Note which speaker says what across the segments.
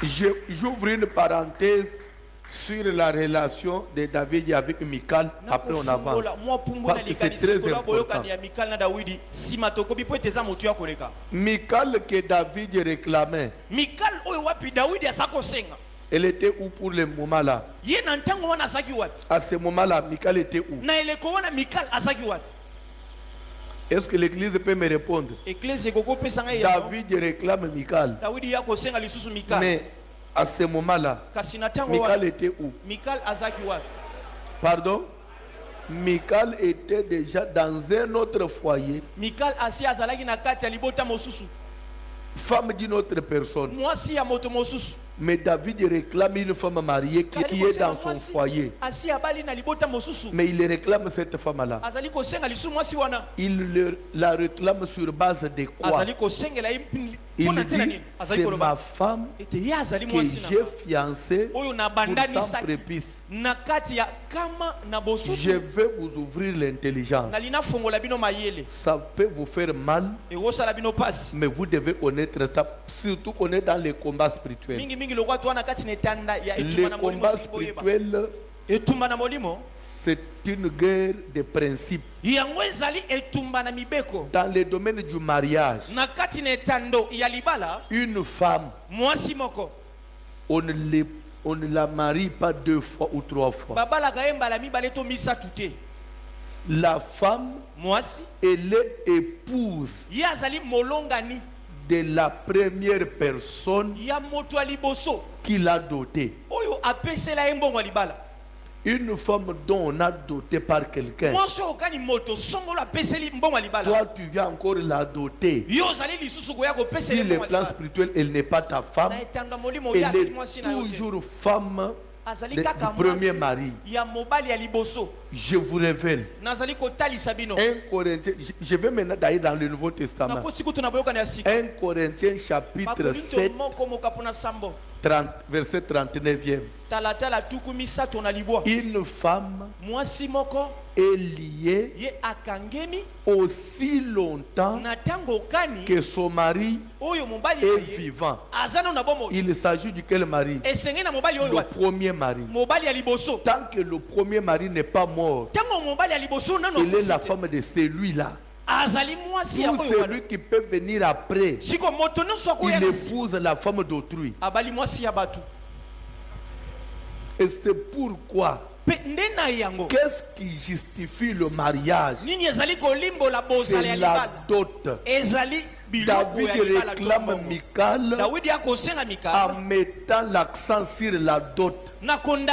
Speaker 1: J'ouvre une parenthèse sur la relation de David avec Michal. Après on avance. Parce que c'est très important. Michal que David réclamait. Elle était où pour le moment là? À ce moment là, Michal était où? Est-ce que l'église peut me répondre? David réclame Michal. Mais à ce moment là, Michal était où? Pardon? Michal était déjà dans un autre foyer. Femme d'une autre personne. Mais David réclame une femme mariée qui est dans son foyer. Mais il réclame cette femme-là. Il la réclame sur base de quoi? Il dit, c'est ma femme que j'ai fiancée pour 100 prépuces. Je vais vous ouvrir l'intelligence. Ça peut vous faire mal, mais vous devez connaître ça, surtout qu'on est dans les combats spirituels. Le combat spirituel, c'est une guerre de principes. Dans le domaine du mariage, une femme, on ne la marie pas 2 fois ou 3 fois. La femme, elle est épouse de la première personne qui l'a dotée. Une femme dont on a doté par quelqu'un, toi tu viens encore la doter. Si le plan spirituel, elle n'est pas ta femme, elle est toujours femme du premier mari. Je vous révèle 1 Corinthiens, je vais maintenant d'aller dans le Nouveau Testament. 1 Corinthiens chapitre 7 verset 39e. Une femme est liée aussi longtemps que son mari est vivant. Il s'agit de quel mari? Le premier mari. Tant que le premier mari n'est pas mort, il est la femme de celui-là. Tout celui qui peut venir après, il épouse la femme d'autrui. Et c'est pourquoi, qu'est-ce qui justifie le mariage? C'est la dot. David réclame Michal en mettant l'accent sur la dot. Ma femme que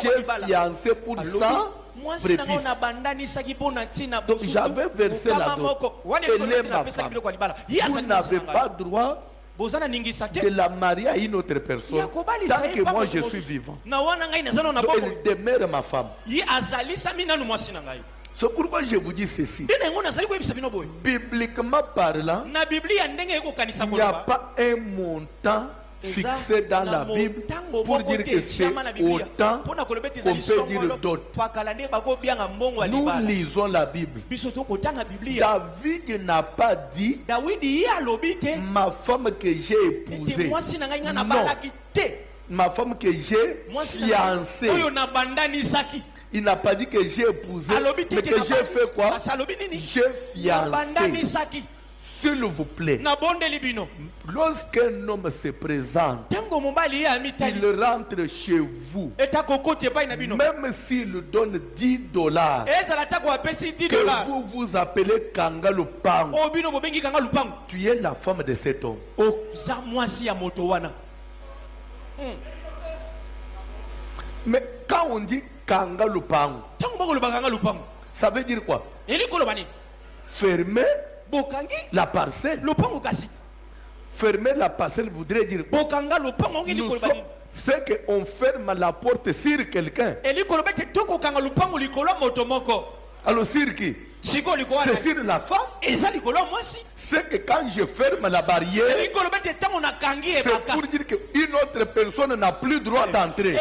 Speaker 1: j'ai fiancée pour ça. Donc j'avais versé la dot. Elle est ma femme. Vous n'avez pas droit de la marier à une autre personne tant que moi je suis vivant. Donc elle demeure ma femme. C'est pourquoi je vous dis ceci. Bibliquement parlant, il n'y a pas un montant fixé dans la Bible pour dire que c'est autant qu'on peut dire d'autres. Nous lisons la Bible. David n'a pas dit ma femme que j'ai épousée. Non. Ma femme que j'ai fiancée. Il n'a pas dit que j'ai épousé, mais que j'ai fait quoi? J'ai fiancé. S'il vous plaît, lorsqu'un homme se présente, il rentre chez vous, même s'il donne $10, que vous vous appelez Kangalupang, tu es la femme de cet homme. Mais quand on dit Kangalupang, ça veut dire quoi? Fermer la parcelle. Fermer la parcelle voudrait dire c'est qu'on ferme la porte sur quelqu'un. Alors sur qui? C'est sur la femme. C'est que quand je ferme la barrière, c'est pour dire qu'une autre personne n'a plus droit d'entrer.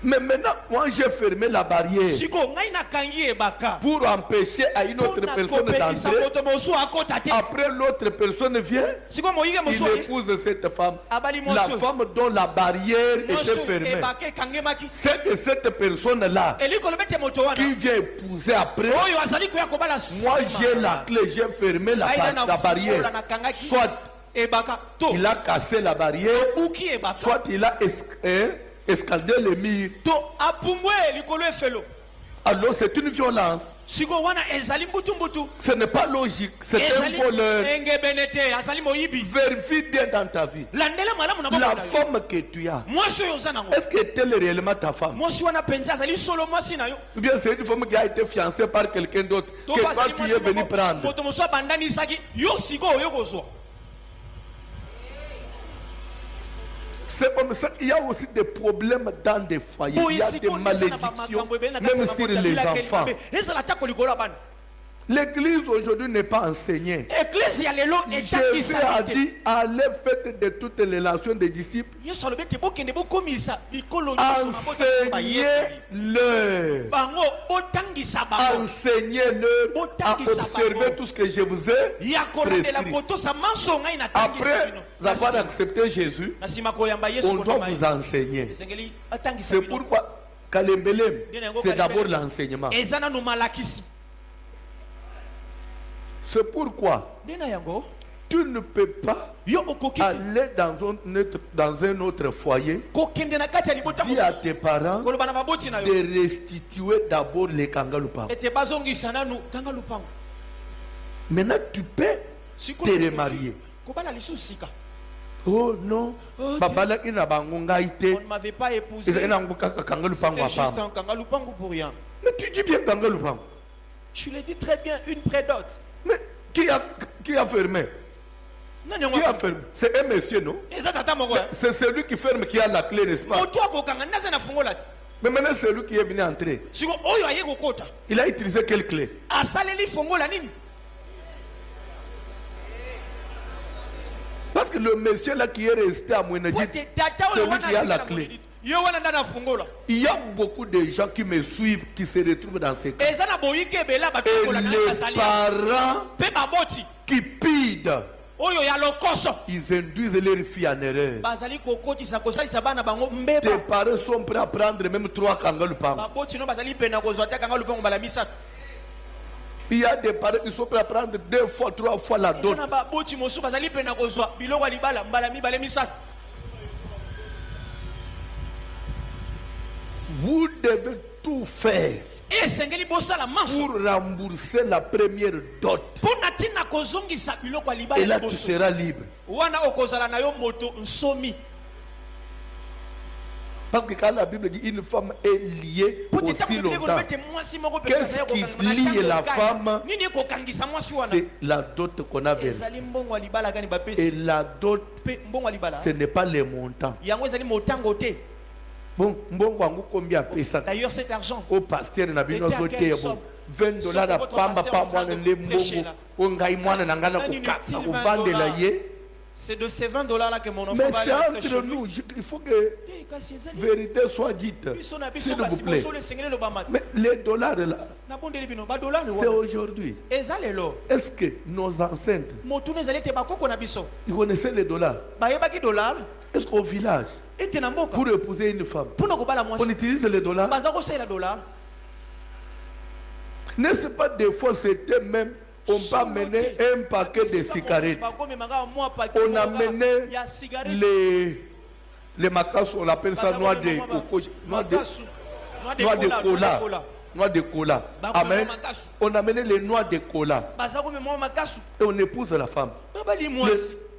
Speaker 1: Mais maintenant, moi j'ai fermé la barrière pour empêcher à une autre personne d'entrer. Après l'autre personne vient, il épouse cette femme. La femme dont la barrière était fermée. C'est que cette personne-là qui vient épouser après, moi j'ai la clé, j'ai fermé la barrière. Soit il a cassé la barrière, soit il a escaladé le mur. Alors c'est une violence. Ce n'est pas logique. C'est un voleur. Vérifie bien dans ta vie. La femme que tu as, est-ce qu'elle est réellement ta femme? Ou bien c'est une femme qui a été fiancée par quelqu'un d'autre que toi tu es venu prendre? C'est comme ça qu'il y a aussi des problèmes dans des foyers. Il y a des malédictions, même sur les enfants. L'église aujourd'hui n'est pas enseignée. Jésus a dit, allez faites de toutes les nations des disciples. Enseignez-leur. Enseignez-leur à observer tout ce que je vous ai prescrit. Après avoir accepté Jésus, on doit vous enseigner. C'est pourquoi Kalembelem, c'est d'abord l'enseignement. C'est pourquoi tu ne peux pas aller dans un autre foyer, dire à tes parents de restituer d'abord les kangalupang. Maintenant tu peux te remarier. Oh non, on ne m'avait pas épousé. C'était juste un kangalupang pour rien. Mais tu dis bien kangalupang. Tu le dis très bien, une près d'autre. Mais qui a fermé? Qui a fermé? C'est un monsieur, non? C'est celui qui ferme qui a la clé, n'est-ce pas? Mais maintenant c'est lui qui est venu entrer. Il a utilisé quelle clé? Parce que le monsieur là qui est resté à Mouenadjit, c'est lui qui a la clé. Il y a beaucoup de gens qui me suivent qui se retrouvent dans ces cas. Et les parents qui pident, ils induisent leurs filles en erreur. Tes parents sont prêts à prendre même 3 kangalupang. Il y a des parents qui sont prêts à prendre 2 fois, 3 fois la dot. Vous devez tout faire pour rembourser la première dot. Et là tu seras libre. Parce que quand la Bible dit une femme est liée aussi longtemps, qu'est-ce qui lie la femme? C'est la dot qu'on a versée. Et la dot, ce n'est pas les montants. Bon, combien pesa? D'ailleurs, cet argent au pasteur n'a bien voté bon $20 à pamba pamba les c'est de ces $20 là que mon enfant va aller. Mais c'est entre nous, il faut que vérité soit dite. S'il vous plaît. Mais les dollars là, c'est aujourd'hui. Est-ce que nos ancêtres, ils connaissaient les dollars? Est-ce qu'au village, pour épouser une femme, on utilise les dollars? N'est-ce pas des fois c'était même, on peut amener un paquet de cigarettes. On a mené les macasses, on appelle ça noix de cola. Noix de cola. Amen. On a mené les noix de cola. Et on épouse la femme.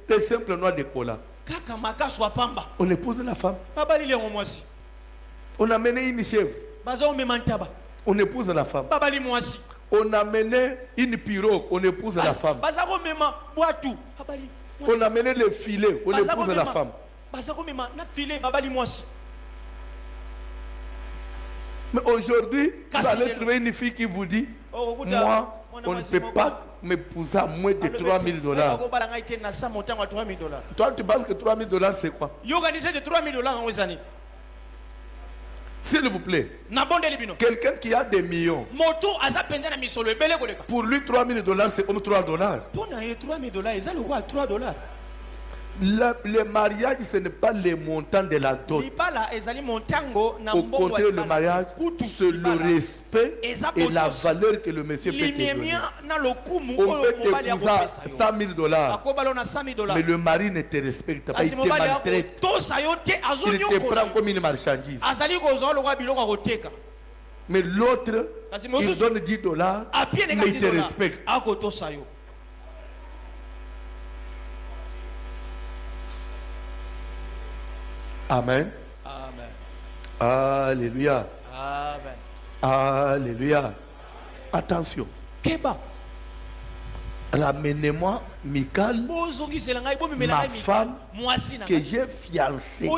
Speaker 1: Les simples noix de cola. On épouse la femme. On a mené une chèvre. On épouse la femme. On a mené une pirogue, on épouse la femme. On a mené le filet, on épouse la femme. Mais aujourd'hui, vous allez trouver une fille qui vous dit, moi, on ne peut pas m'épouser à moins de $3000. Toi, tu penses que $3000 c'est quoi? S'il vous plaît, quelqu'un qui a des millions, pour lui $3,000 c'est comme $3. Le mariage, ce n'est pas le montant de la dot. Au contraire, le mariage, c'est le respect et la valeur que le monsieur peut te donner. On peut te $100,000, mais le mari ne te respecte pas, il te maltraite. Il te prend comme une marchandise. Mais l'autre, il donne $10, mais il te respecte. Amen.
Speaker 2: Amen.
Speaker 1: Alléluia.
Speaker 2: Amen.
Speaker 1: Alléluia. Attention.
Speaker 2: Keba.
Speaker 1: Ramenez-moi Michal, ma femme que j'ai fiancée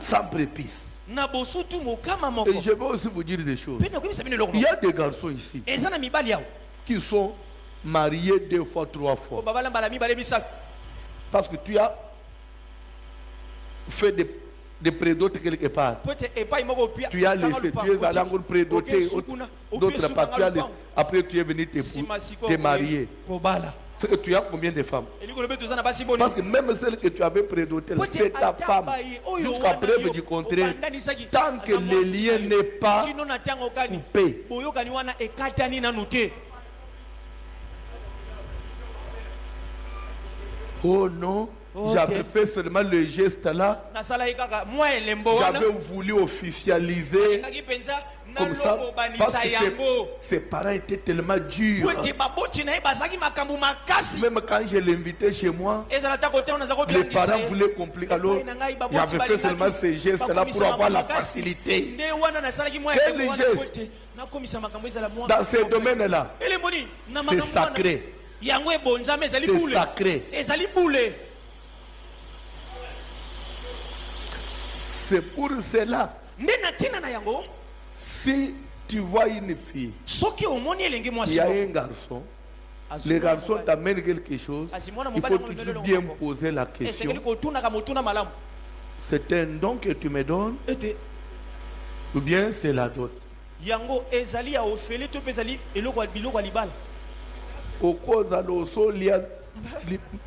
Speaker 1: sans prépice. Et je vais aussi vous dire des choses. Il y a des garçons ici qui sont mariés 2 fois, 3 fois. Parce que tu as fait des prédotes quelque part. Tu as laissé, tu es allé encore prédoter d'autres parts. Après tu es venu te marier. C'est que tu as combien de femmes? Parce que même celle que tu avais prédotée, c'est ta femme. Jusqu'à preuve du contraire, tant que le lien n'est pas coupé. Oh non, j'avais fait seulement le geste là. J'avais voulu officialiser comme ça parce que ses parents étaient tellement durs. Même quand je l'invitais chez moi, les parents voulaient compliquer. Alors j'avais fait seulement ces gestes là pour avoir la facilité. Quel geste? Dans ces domaines là, c'est sacré. C'est sacré. C'est pour cela. Si tu vois une fille, il y a un garçon, le garçon t'amène quelque chose, il faut toujours bien poser la question. C'est un don que tu me donnes ou bien c'est la dot? Au cause il y a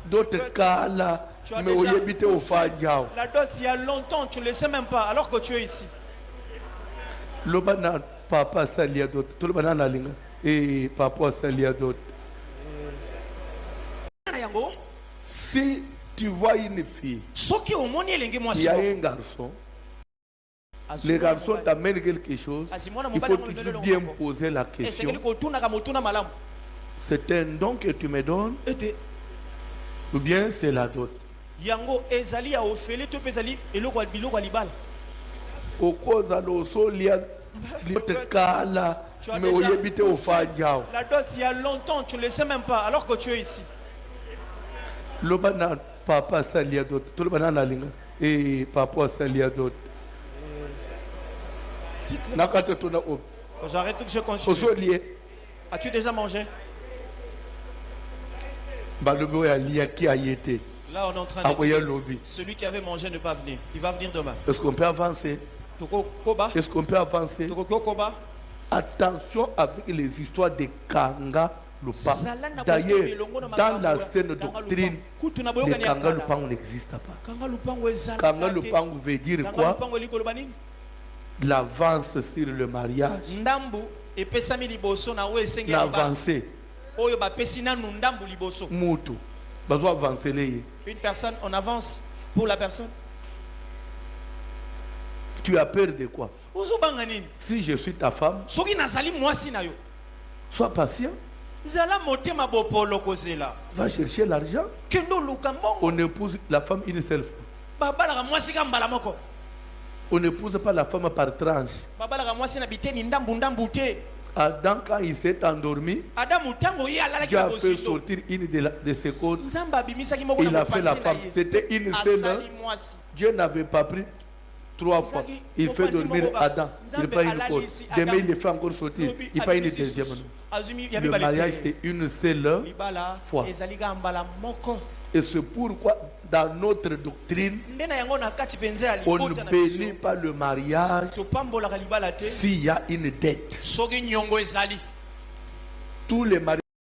Speaker 1: d'autres cas là, mais au lieu au Fadjao.
Speaker 2: La dot, il y a longtemps, tu ne le sais même pas, alors que tu es ici.
Speaker 1: Le banana, papa salia d'autres, tout le banana linga, et papa salia d'autres. Si tu vois une fille, il y a un garçon, le garçon t'amène quelque chose, il faut toujours bien poser la question. C'est un don que tu me donnes ou bien c'est la dot? Au cause il y a d'autres cas là, mais au lieu au Fadjao.
Speaker 2: La dot, il y a longtemps, tu ne le sais même pas, alors que tu es ici.
Speaker 1: Le banana, papa salia d'autres, tout le banana linga, et papa salia d'autres.
Speaker 2: Quand j'arrête que je continue. As-tu déjà mangé?
Speaker 1: Là, on est
Speaker 2: en train de dire, celui qui avait mangé ne va pas venir. Il va venir demain.
Speaker 1: Est-ce qu'on peut avancer? Est-ce qu'on peut avancer? Attention avec les histoires de Kanga Lupa. D'ailleurs, dans la scène doctrine, le Kanga Lupango n'existe pas. Kanga Lupango veut dire quoi? L'avance sur le mariage. L'avancée. Moutou.
Speaker 2: Une personne, on avance pour la personne.
Speaker 1: Tu as peur de quoi? Si je suis ta femme, sois patient. Va chercher l'argent. On épouse la femme une seule fois. On n'épouse pas la femme par tranche. Adam, quand il s'est endormi, Dieu a fait sortir une de ses côtes. Il a fait la femme. C'était une seule. Dieu n'avait pas pris 3 fois. Il fait dormir Adam. Il prend une côte. Demain, il le fait encore sortir. Il prend une deuxième. Le mariage, c'est une seule fois. Et c'est pourquoi, dans notre doctrine, on ne bénit pas le mariage s'il y a une dette. Tous les mariages